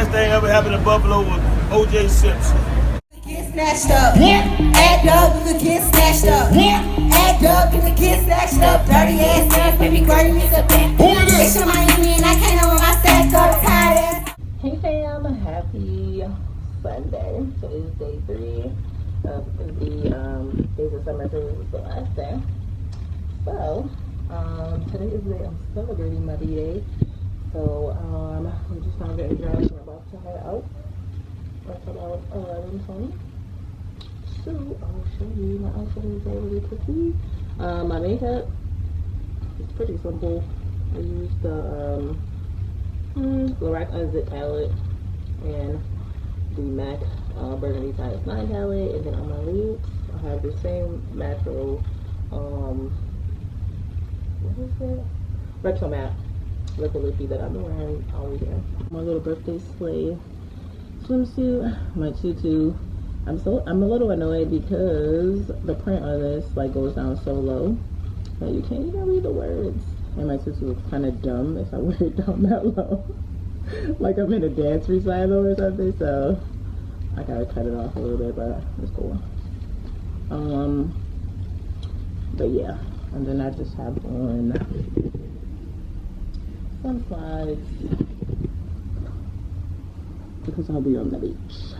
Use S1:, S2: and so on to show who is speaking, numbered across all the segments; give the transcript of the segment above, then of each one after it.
S1: best thing ever happened to Buffalo was O.J. Simpson.
S2: Get snatched up. Act up, you could get snatched up. Act up, you could get snatched up. Dirty ass ass, baby girl, you need some back. Bitch, I'm Miami and I can't know where my stack up. Tired ass.
S3: Hey fam, happy Sunday. So it is day 3 of the Days of Summer. So this is the last day. So today is the day I'm celebrating my B-Day. So I'm just now getting dressed and about to head out. That's about 11:20. So I'll show you my outfit is really quickly. My makeup is pretty simple. I used the Lorac Unzip palette and the MAC Burgundy size 9 palette, and then on my lips I have the same natural what is that? Retro Matte liquid lippy that I've been wearing all weekend. My little birthday sleigh swimsuit, my tutu. I'm a little annoyed because the print on this like goes down so low that you can't even read the words. And my tutu looks kind of dumb if I wear it down that low. Like I'm in a dance recital or something, so I gotta cut it off a little bit, but it's cool. But yeah, and then I just have on some slides because I'll be on the beach.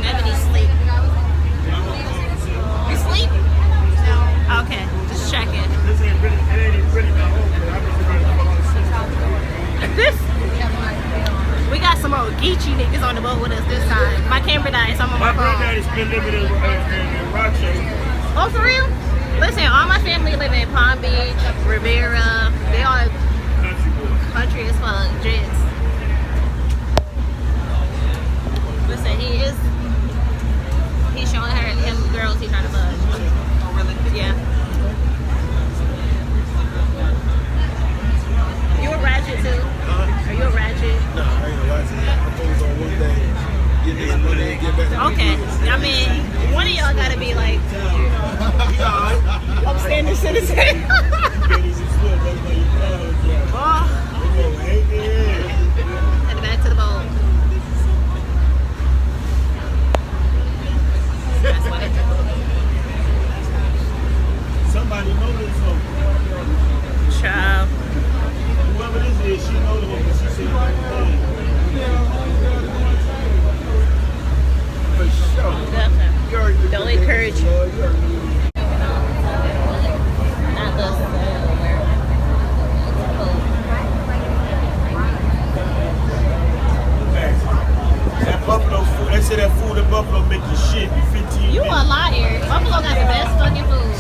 S4: Ebony sleep. You sleep? No. Okay, just checking. This, we got some old Geechee niggas on the boat with us this time. My camera died, so I'm on my phone.
S1: My granddaddy's been living in Rochester.
S4: Oh, for real? Listen, all my family live in Palm Beach, Riviera. They all country as fuck, jits. Listen, he's showing him girls he's trying to fuck. Oh, really? Yeah. You a ratchet too? Are you a ratchet?
S1: No, I ain't a ratchet. I'm always on one thing. Get this money and get back.
S4: Okay. I mean, one of y'all gotta be like, upstanding citizen. Oh. And back to the boat. That's what it is.
S1: Somebody knows this song.
S4: Child.
S1: Whoever this is, she knows the one, but she said for sure.
S4: Definitely. Don't encourage you. Not the
S1: that Buffalo food, they say that food in Buffalo make you shit in 15
S4: You
S1: minutes.
S4: a liar. Buffalo got the best fucking food.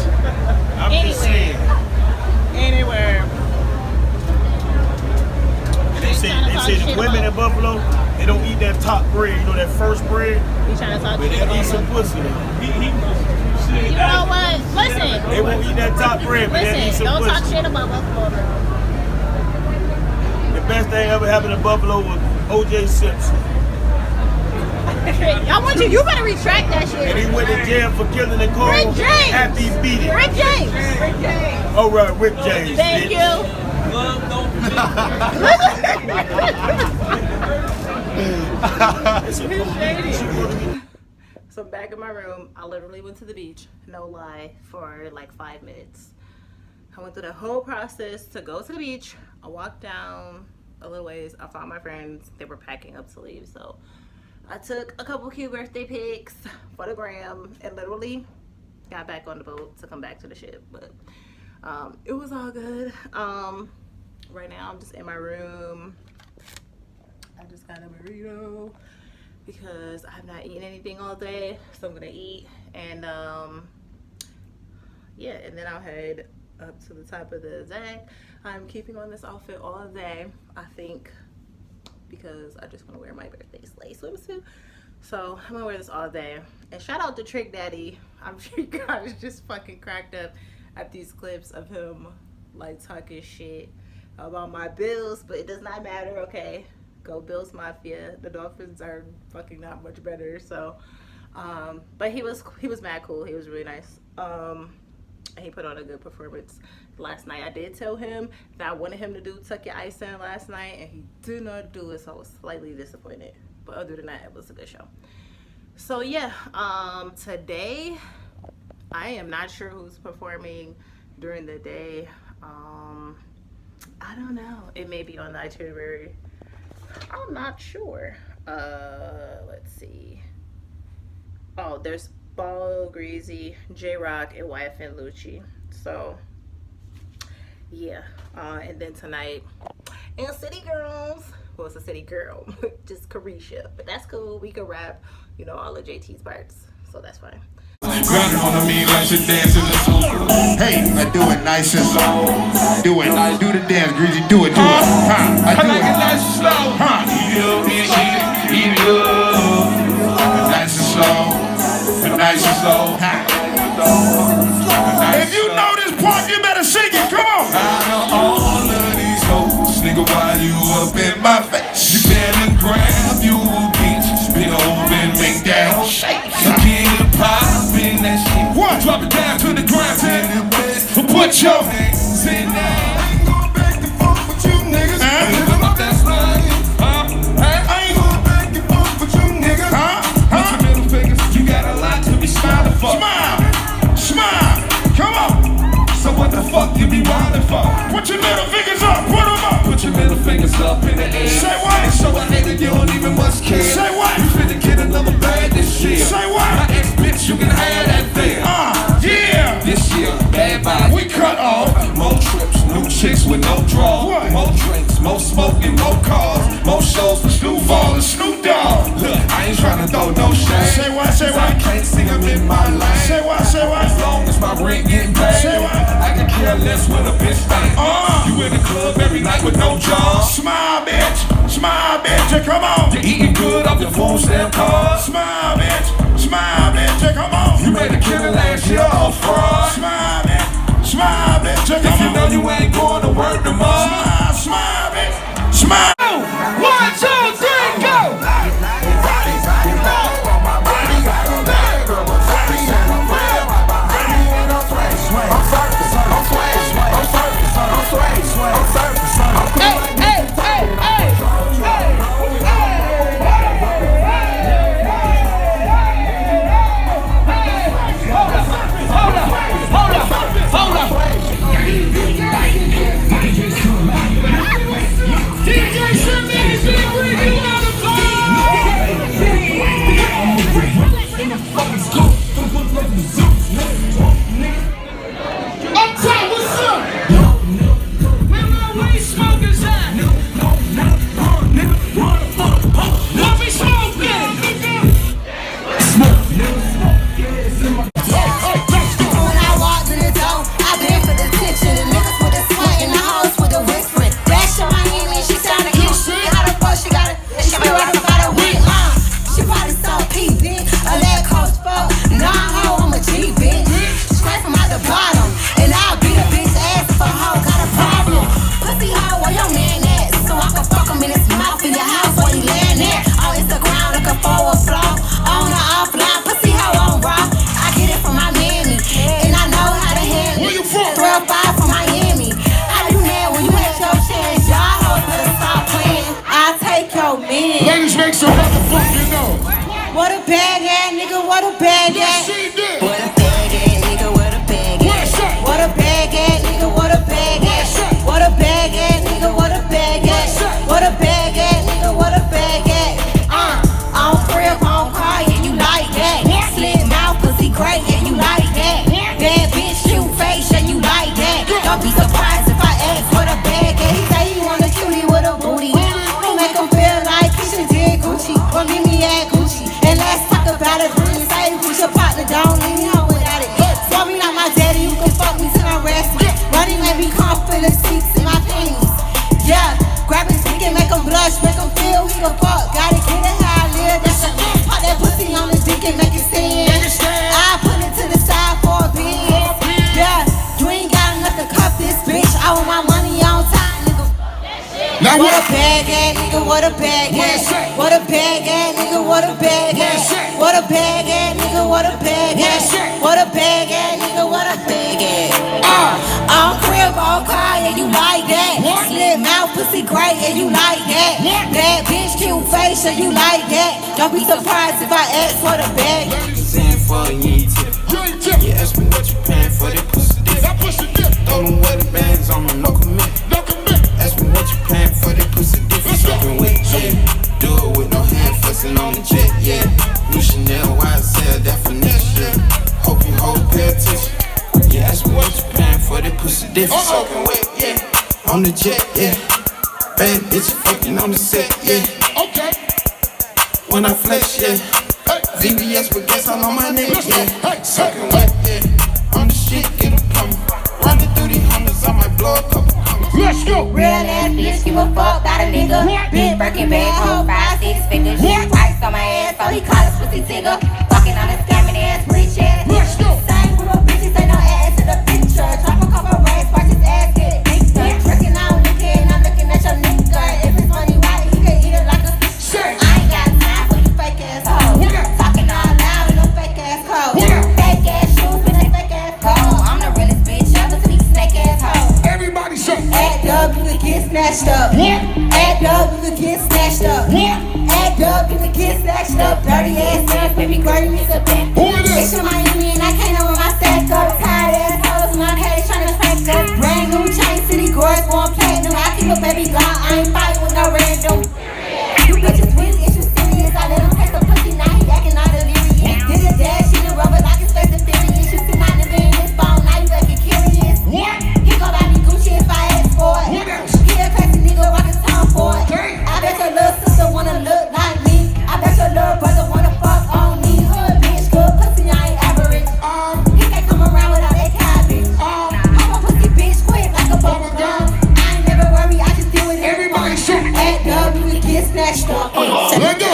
S1: I'm just saying.
S4: Anywhere.
S1: They say the women in Buffalo, they don't eat that top bread, you know, that first bread.
S4: You trying to talk
S1: But
S4: shit
S1: they eat some pussy.
S4: You know what? Listen.
S1: They won't eat that top bread, but they eat
S4: Listen,
S1: some
S4: don't
S1: pussy.
S4: talk shit about Buffalo, bro.
S1: The best thing ever happened to Buffalo was O.J. Simpson.
S4: I want you better retract that shit.
S1: And he went to jail for killing Nicole
S4: Rick James.
S1: after he beat it.
S4: Rick James. Rick James.
S1: Oh, right, Rick James.
S4: Thank you. So back in my room, I literally went to the beach, no lie, for like 5 minutes. I went through the whole process to go to the beach. I walked down a little ways. I found my friends. They were packing up to leave. So I took a couple cute birthday pics for the gram and literally got back on the boat to come back to the ship. But it was all good. Right now I'm just in my room. I just got a burrito because I have not eaten anything all day, so I'm gonna eat, and yeah, and then I'll head up to the top of the deck. I'm keeping on this outfit all day, I think, because I just want to wear my birthday sleigh swimsuit. So I'm gonna wear this all day. And shout out to Trick Daddy. I'm sure you guys just fucking cracked up at these clips of him like talking shit about my Bills, but it does not matter, okay? Go Bills Mafia. The Dolphins are fucking not much better. So but he was mad cool. He was really nice. He put on a good performance. last night. I did tell him that I wanted him to do Tuck Your Ice In last night, and he did not do it, so I was slightly disappointed. But other than that, it was a good show. So yeah, today I am not sure who's performing during the day. I don't know. It may be on the itinerary. I'm not sure. Let's see. Oh, there's Ball, Greasy, J-Rock, and YFN Lucci. So yeah. And then tonight, and City Girls. Well, it's a city girl, just Carisha, but that's cool. We can rap, you know, all of JT's parts, so that's fine.
S5: Grinding on me like she dancing the soul. Hey, I do it nice and slow. Do it, do the dance, Greasy, do it, do it. I do it nice and slow. Nice and slow, nice and slow. If you know this part, you better sing it. Come on. I know all of these hoes, nigga, while you up in my face. You better grab you a bitch, spin over and make that shake. Get poppin' that shit. What? Drop it down to the ground, tell the best. Put your hands in there. I ain't going back and forth with you niggas. Come up that slide. I ain't going back and forth with you niggas. Put your middle fingers. You got a lot to be smiling for. Smile, smile. Come on. So what the fuck you be wildin' for? Put your middle fingers up. Put them up. Put your middle fingers up in the air. Say what? And show a nigga you don't even much care. Say what? You finna get another bag this year. Say what? My ex bitch, you can have that there. Yeah. This year, bad vibes. We cut off. More trips, new chicks with no draw. What? More drinks, more smoking, more cars, more shows for Snoop Dogg and Snoop Dogg. Look, I ain't tryna throw no shade. Say what? Say what? I can't see them in my lane. Say what? Say what? As long as my rent getting paid. Say what? I can care less with a bitch thing. You in the club every night with no job. Smile, bitch. Smile, bitch. Come on. You eating good off your food stamp card. Smile, bitch. Smile, bitch. Come on. You made a killing last year off fraud. Smile, bitch. Smile, bitch. Come on. If you know you ain't going to work tomorrow. Smile, smile, bitch. Smile. 1, 2, 3, go. Ladies, make some motherfucking noise.
S2: What a bad ass nigga, what a bad ass. What a bad ass nigga, what a bad ass. What a bad ass nigga, what a bad ass. What a bad ass nigga, what a bad ass. What a bad ass nigga, what a bad ass. On crib, on car, yeah, you like that. Slit mouth, pussy great, yeah, you like that. Bad bitch, cute face, yeah, you like that. Don't be surprised if I ask what a bad ass. He say he want a cutie with a booty. Make him feel like he should did Gucci or meet me at Gucci. And let's talk about it, please. Say who's your partner, don't leave me
S5: Now
S2: what a bag ass nigga, what a bag ass. What a bag ass nigga, what a bag ass. What a bag ass nigga, what a bag ass. What a bag ass nigga, what a bag ass. On crib, on car, yeah, you like that. Slim mouth, pussy great, yeah, you like that. Bad bitch, cute face, yeah, you like that. Don't be surprised if I ask for the bag.
S6: Saying for you ain't tip. You ask me what you paying for that pussy dick. Don't know where the bands on me, no commit. Ask me what you paying for that pussy dick. Soaking wet, yeah. Do it with no hand fussing on the jet, yeah. New Chanel, YSL definition. Hope you hold pay attention. You ask me what you paying for that pussy dick. Soaking wet, yeah. On the jet, yeah. Bad bitch fucking on the set, yeah.
S5: Okay.
S6: When I flex, yeah. VVS with gas all on my neck, yeah. Soaking wet, yeah. On the shit, get a plumber. Running through these hundreds, I might blow a couple.
S5: Let's go.
S2: Real ass bitch, give a fuck about a nigga. Big Birkin bag, hold 5, 6 figures. Ice on my ass, so he call us pussy tigger. Fucking on a scamming ass, rich ass.
S5: Let's go.
S2: Same with a bitches, ain't no ass to the picture. Drop a couple racks, watch his ass get bigger. Tricking, I don't look at, and I'm looking at your nigga. If it's money right, he can eat it like a
S5: Say.
S2: I ain't got time for you fake ass hoes. Talking all loud in them fake ass clothes. Fake ass shoes with they fake ass clothes. I'm the realest bitch ever to these snake ass hoes.
S5: Everybody say.
S2: Act up, you could get snatched up. Act up, you could get snatched up. Act up, you could get snatched up. Dirty ass ass, baby girl, you need a back.
S5: Who it is?
S2: Bitch, in Miami and I can't know where my stack up. Tired ass hoes, my head trying to crack up. Brand new chain, city girls going platinum. I keep a baby gone, I ain't fighting with no random. You bitches with issues serious. I let him take the pussy, now he acting all delirious. Did a dash in the rubber like his face is furious. You see my nigga in his phone, now you acting curious.
S5: What?
S2: He gon' buy me Gucci if I ask for it.
S5: What else?
S2: He a crazy nigga, rock his tongue for it. I bet your little sister wanna look like me. I bet your little brother wanna fuck on me. Hood bitch, good pussy, I ain't average. He can't come around without that cabbage. I'm a pussy bitch, quick like a bubble gum. I ain't never worry, I just deal with it.
S5: Everybody say.
S2: Act up, you can get snatched up.
S5: Let go.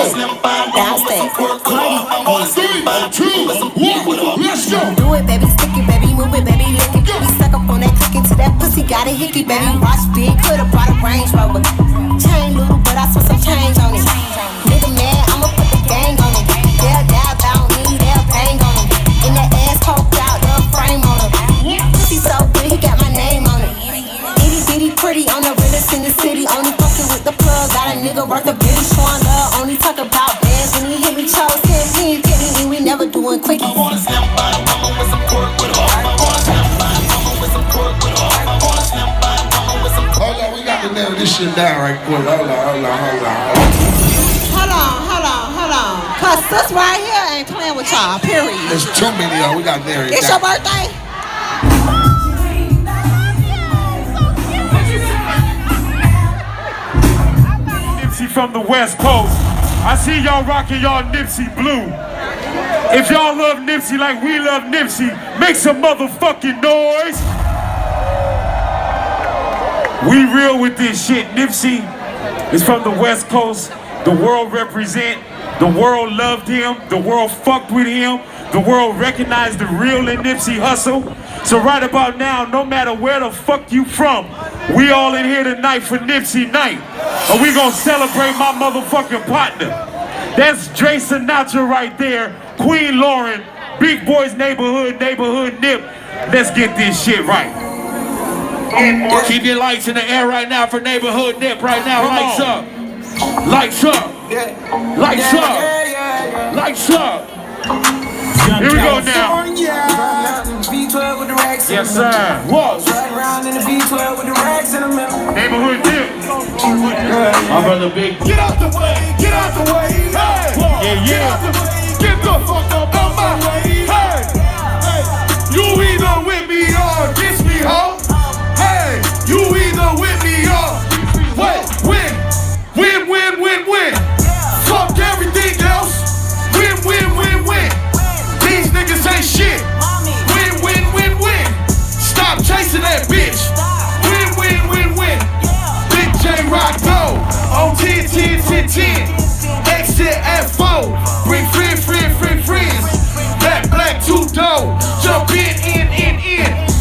S2: Downstairs.
S5: 3, 2, 1. Let's go.
S2: Do it, baby, stick it, baby, move it, baby, lick it. Baby, suck up on that click into that pussy, got a hickey, baby. Watch big, could've brought a Range Rover. Chain little, but I spent some change on it. Nigga mad, I'ma put the gang on him. They'll die about me, they'll bang on him. In that ass poked out, the frame on him. Pussy so good, he got my name on it. Itty bitty pretty, on the realest in the city. Only fucking with the plug, got a nigga worth a bitty, showing love. Only talk about bands when he hit me, chose him, he ain't get me, and we never doing quickies.
S6: I wanna slam by the mama with some pork with her. I wanna slam by the mama with some pork with her. I wanna slam by the mama with some pork.
S5: Hold on, we got to nail this shit down right quick. Hold on.
S7: Hold on. Cause sis right here ain't playing with y'all, period.
S5: There's too many of we got to nail it
S7: It's your
S5: down.
S7: birthday?
S8: Nipsey from the West Coast. I see y'all rocking y'all Nipsey blue. If y'all love Nipsey like we love Nipsey, make some motherfucking noise. We real with this shit. Nipsey is from the West Coast. The world represent. The world loved him. The world fucked with him. The world recognized the real in Nipsey Hussle. So right about now, no matter where the fuck you from, we all in here tonight for Nipsey night. And we gonna celebrate my motherfucking partner. That's Dre Sinatra right there, Queen Lauren, Big Boys Neighborhood Nip. Let's get this shit right. Keep your lights in the air right now for Neighborhood Nip right now. Lights up. Lights up. Lights up. Lights up. Here we go now. Yes, sir. What? Neighborhood Nip. My brother Big.
S1: Get out the way, get out the way. Hey.
S8: Yeah.
S1: Get out the way, get the fuck up out my way. Hey. Hey. You either with me or against me, ho. Hey. You either with me or win. Fuck everything else. Win. These niggas ain't shit. Win. Stop chasing that bitch. Win. Big J Rock go on 10. Exit at 4. Bring friends. That black two-door. Jump in.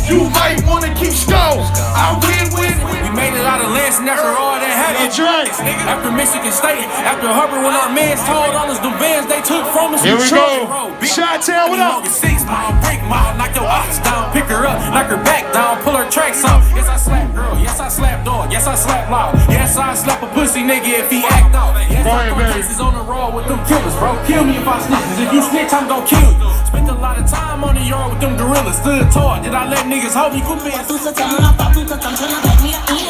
S1: You might wanna keep skulls. I win.
S9: We made it out of Lance, never all that
S1: Yo, Drake.
S6: After Michigan State, after Hubbard, when our mans told on us, the vans they took from us.
S1: Here we go. Chi-Town, what up?
S6: 6 mile, break mile, knock your ox down, pick her up, knock her back down, pull her tracks off. Yes, I slap girl, yes, I slap dog, yes, I slap loud, yes, I slap a pussy nigga if he act out. Yes, I throw cases on the road with them killers, bro. Kill me if I snitch, 'cause if you snitch, I'm gon' kill you. Spent a lot of time on the yard with them gorillas, stood tall. Did I let niggas hold me? Quit being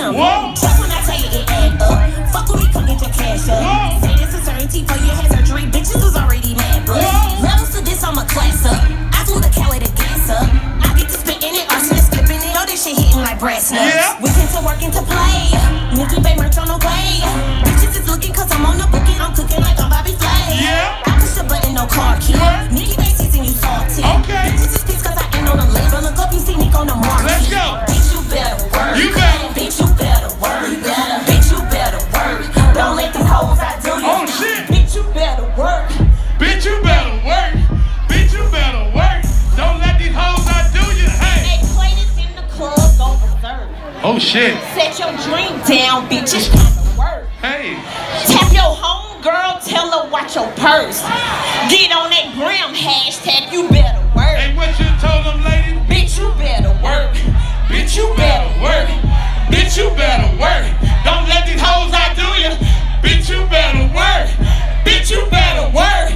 S2: What? Just when I tell you it add up. Fuck with me, come get your cash up. Say this is certainty for your head surgery. Bitches was already mad, but levels to this, I'm a class up. I flew the Cali to gas up. I get to spitting it, arsonist flipping it. All this shit hitting like brass nuts. We came to work and to play. Nikki Bay merch on the way. Bitches is looking cause I'm on the booking. I'm cooking like I'm Bobby Flay. I push the button, no car key. Nikki Bay season, you salty. Bitches is pissed cause I ain't on the label. Look up, you see Nick on the market.
S1: Let's go.
S2: Bitch, you better work.
S1: You better.
S2: Bitch, you better work. Bitch, you better work. Don't let these hoes out do you.
S1: Oh, shit.
S2: Bitch, you better work.
S1: Bitch, you better work. Bitch, you better work. Don't let these hoes outdo you. Hey.
S2: They play this in the club, go berserk.
S1: Oh, shit.
S2: Set your drink down, bitch, it's time to work.
S1: Hey.
S2: Tap your home girl, tell her watch your purse. Get on that gram hashtag, you better work.
S1: Hey, what you told them, lady?
S2: Bitch, you better work.
S1: Bitch, you better work. Bitch, you better work. Don't let these hoes outdo you. Bitch, you better work. Bitch, you better work.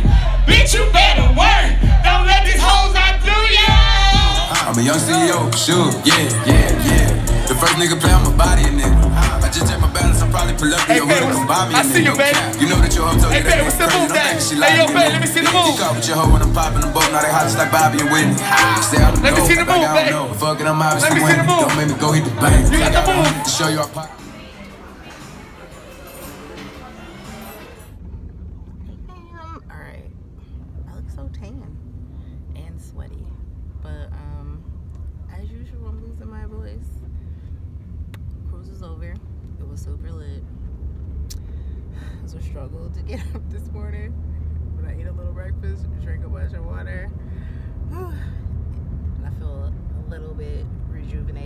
S1: Bitch, you better work. Don't let these hoes outdo you.
S9: I'm a young CEO, sure, yeah. The first nigga play on my body, a nigga. I just check my balance, I probably pull up to your hood and come buy me a nigga.
S1: I see you, baby.
S9: You know that your hoe told you
S1: Hey, baby, what's the move, Dad? Hey, yo, baby, let me see the move.
S9: You caught with your hoe when I'm popping them both, now they hot just like Bobby and Whitney.
S1: Let me see the move, baby.
S9: Fuck it, I'm obviously
S1: Let me see the move.
S9: Don't make me go hit the bank.
S1: You got the move.
S9: To show you our pocket.
S4: Alright. I look so tan and sweaty. But as usual, I'm losing my voice. Cruise is over. It was super lit. It was a struggle to get up this morning. But I ate a little breakfast, drank a bunch of water. And I feel a little bit rejuvenated.